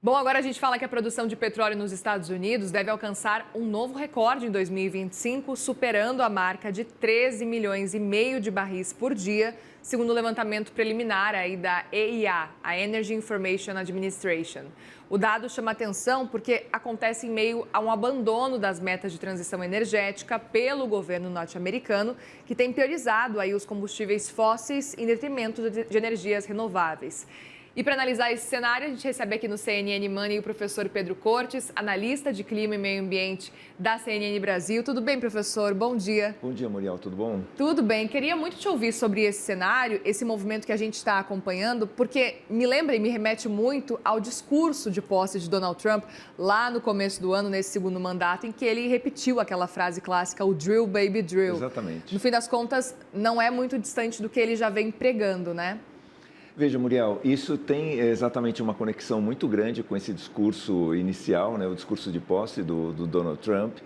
Bom, agora a gente fala que a produção de petróleo nos Estados Unidos deve alcançar um novo recorde em 2025, superando a marca de 13 milhões e meio de barris por dia, segundo o levantamento preliminar aí da EIA, a Energy Information Administration. O dado chama atenção porque acontece em meio a um abandono das metas de transição energética pelo governo norte-americano, que tem priorizado aí os combustíveis fósseis em detrimento de energias renováveis. E para analisar esse cenário, a gente recebe aqui no CNN Money o professor Pedro Cortes, analista de clima e meio ambiente da CNN Brasil. Tudo bem, professor? Bom dia. Bom dia, Muriel. Tudo bom? Tudo bem. Queria muito te ouvir sobre esse cenário, esse movimento que a gente está acompanhando, porque me lembra e me remete muito ao discurso de posse de Donald Trump lá no começo do ano, nesse segundo mandato, em que ele repetiu aquela frase clássica, o drill, baby, drill. Exatamente. No fim das contas, não é muito distante do que ele já vem pregando, né? Veja, Muriel, isso tem exatamente uma conexão muito grande com esse discurso inicial, né, o discurso de posse do Donald Trump,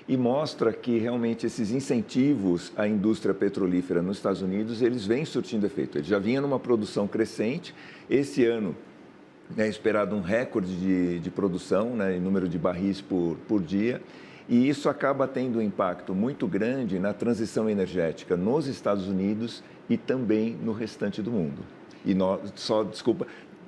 e mostra que realmente esses incentivos à indústria petrolífera nos Estados Unidos, eles vêm surtindo efeito. Ele já vinha numa produção crescente. Esse ano é esperado um recorde de produção, né, em número de barris por dia, e isso acaba tendo um impacto muito grande na transição energética nos Estados Unidos e também no restante do mundo. E nós,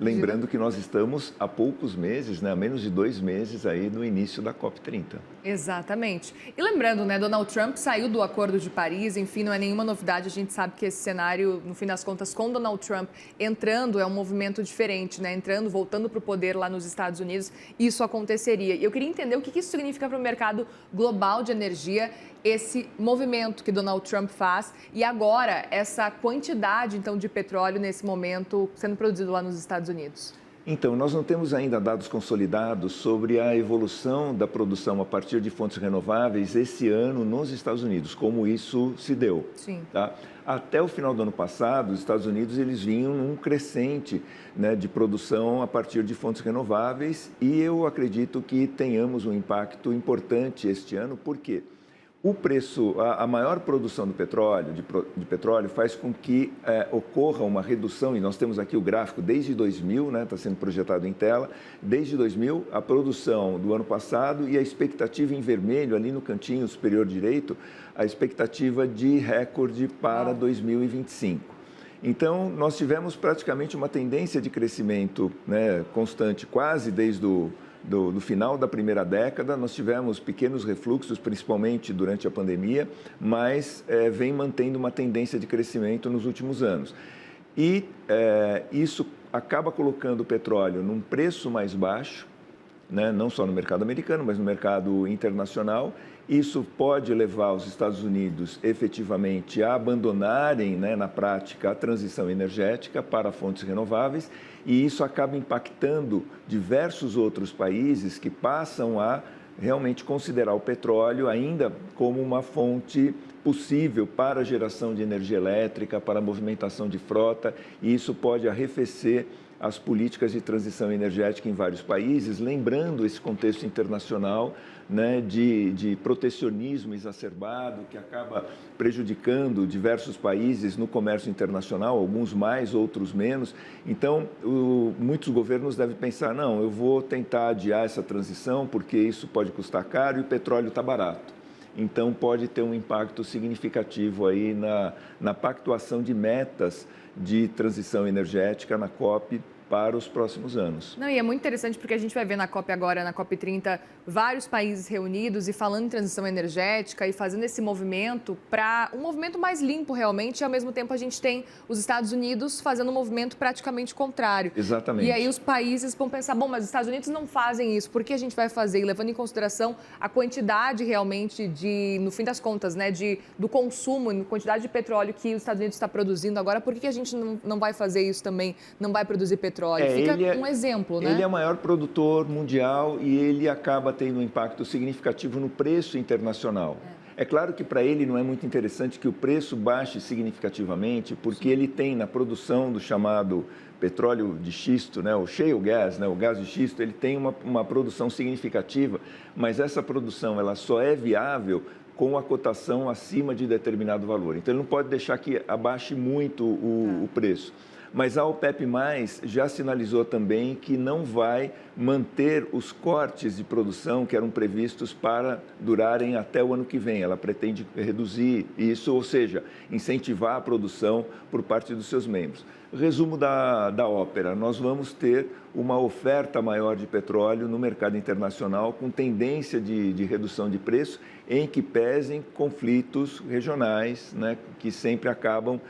lembrando que nós estamos há poucos meses, né, há menos de 2 meses aí no início da COP30. Exatamente. E lembrando, né, Donald Trump saiu do Acordo de Paris, enfim, não é nenhuma novidade, a gente sabe que esse cenário, no fim das contas, com Donald Trump entrando, é um movimento diferente, né, entrando, voltando para o poder lá nos Estados Unidos, isso aconteceria. E eu queria entender o que isso significa para o mercado global de energia, esse movimento que Donald Trump faz e agora essa quantidade, então, de petróleo nesse momento sendo produzido lá nos Estados Unidos. Então, nós não temos ainda dados consolidados sobre a evolução da produção a partir de fontes renováveis esse ano nos Estados Unidos, como isso se deu. Sim. Tá? Até o final do ano passado, os Estados Unidos eles vinham num crescente, né, de produção a partir de fontes renováveis e eu acredito que tenhamos um impacto importante este ano, por quê? O preço, a maior produção do petróleo, de petróleo faz com que ocorra uma redução, e nós temos aqui o gráfico desde 2000, né, está sendo projetado em tela, desde 2000, a produção do ano passado e a expectativa em vermelho, ali no cantinho superior direito, a expectativa de recorde para 2025. Então, nós tivemos praticamente uma tendência de crescimento, né, constante, quase desde do final da primeira década. Nós tivemos pequenos refluxos, principalmente durante a pandemia, mas vem mantendo uma tendência de crescimento nos últimos anos. E isso acaba colocando o petróleo num preço mais baixo, né, não só no mercado americano, mas no mercado internacional. Isso pode levar os Estados Unidos efetivamente a abandonarem, né, na prática, a transição energética para fontes renováveis, e isso acaba impactando diversos outros países que passam a realmente considerar o petróleo ainda como uma fonte possível para a geração de energia elétrica, para a movimentação de frota, e isso pode arrefecer as políticas de transição energética em vários países, lembrando esse contexto internacional, né, de protecionismo exacerbado, que acaba prejudicando diversos países no comércio internacional, alguns mais, outros menos. Então, muitos governos devem pensar, não, eu vou tentar adiar essa transição, porque isso pode custar caro e o petróleo está barato. Então, pode ter um impacto significativo aí na pactuação de metas de transição energética na COP para os próximos anos. Não, e é muito interessante porque a gente vai ver na COP agora, na COP30, vários países reunidos e falando em transição energética e fazendo esse movimento para um movimento mais limpo realmente, e ao mesmo tempo a gente tem os Estados Unidos fazendo um movimento praticamente contrário. Exatamente. E aí os países vão pensar, bom, mas os Estados Unidos não fazem isso, por que a gente vai fazer? E levando em consideração a quantidade realmente no fim das contas, né, do consumo, a quantidade de petróleo que os Estados Unidos está produzindo agora, por que a gente não vai fazer isso também, não vai produzir petróleo? Fica um exemplo, né? Ele é o maior produtor mundial e ele acaba tendo um impacto significativo no preço internacional. É claro que para ele não é muito interessante que o preço baixe significativamente, porque ele tem na produção do chamado petróleo de xisto, né, o shale gas, né, o gás de xisto, ele tem uma produção significativa, mas essa produção ela só é viável com a cotação acima de determinado valor. Então, ele não pode deixar que abaixe muito o preço. Mas a OPEP+, já sinalizou também que não vai manter os cortes de produção que eram previstos para durarem até o ano que vem. Ela pretende reduzir isso, ou seja, incentivar a produção por parte dos seus membros. Resumo da ópera, nós vamos ter uma oferta maior de petróleo no mercado internacional com tendência de redução de preço, em que pesem conflitos regionais, né, que sempre acabam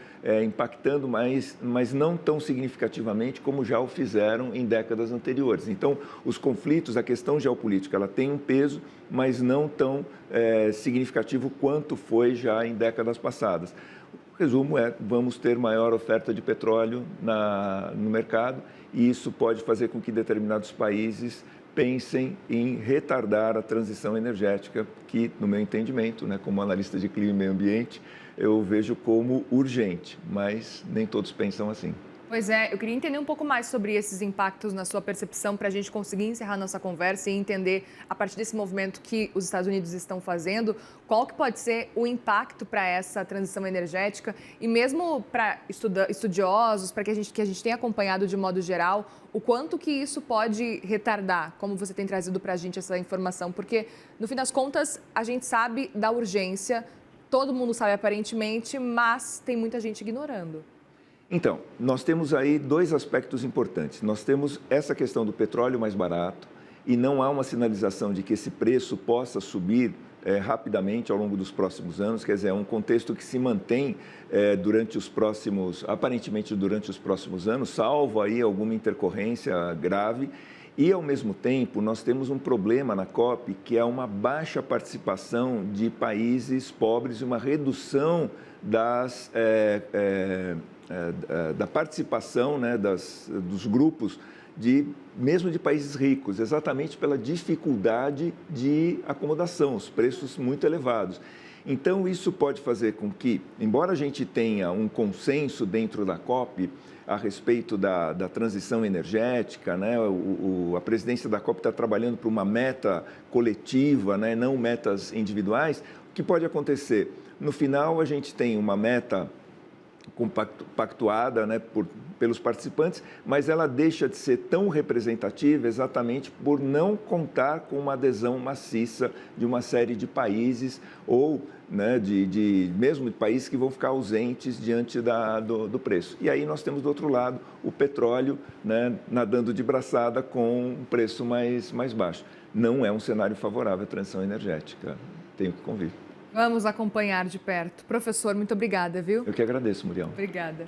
impactando mas não tão significativamente como já o fizeram em décadas anteriores. Então, os conflitos, a questão geopolítica, ela tem um peso, mas não tão significativo quanto foi já em décadas passadas. O resumo é, vamos ter maior oferta de petróleo no mercado e isso pode fazer com que determinados países pensem em retardar a transição energética, que, no meu entendimento, né, como analista de clima e meio ambiente, eu vejo como urgente, mas nem todos pensam assim. Pois é, eu queria entender um pouco mais sobre esses impactos na sua percepção para a gente conseguir encerrar nossa conversa e entender, a partir desse movimento que os Estados Unidos estão fazendo, qual que pode ser o impacto para essa transição energética e mesmo para estudiosos, para que a gente tenha acompanhado de modo geral, o quanto que isso pode retardar, como você tem trazido para a gente essa informação, porque, no fim das contas, a gente sabe da urgência, todo mundo sabe aparentemente, mas tem muita gente ignorando. Então, nós temos aí dois aspectos importantes. Nós temos essa questão do petróleo mais barato e não há uma sinalização de que esse preço possa subir rapidamente ao longo dos próximos anos, quer dizer, é um contexto que se mantém aparentemente durante os próximos anos, salvo aí alguma intercorrência grave. E, ao mesmo tempo, nós temos um problema na COP, que é uma baixa participação de países pobres e uma redução da participação, né, dos grupos, mesmo de países ricos, exatamente pela dificuldade de acomodação, os preços muito elevados. Então, isso pode fazer com que, embora a gente tenha um consenso dentro da COP a respeito da transição energética, né, a presidência da COP está trabalhando por uma meta coletiva, né, não metas individuais, o que pode acontecer? No final, a gente tem uma meta compactuada, né, pelos participantes, mas ela deixa de ser tão representativa exatamente por não contar com uma adesão maciça de uma série de países ou, né, mesmo de países que vão ficar ausentes diante do preço. E aí nós temos do outro lado o petróleo, né, nadando de braçada com um preço mais baixo. Não é um cenário favorável à transição energética, tenho que convir. Vamos acompanhar de perto. Professor, muito obrigada, viu? Eu que agradeço, Muriel. Obrigada.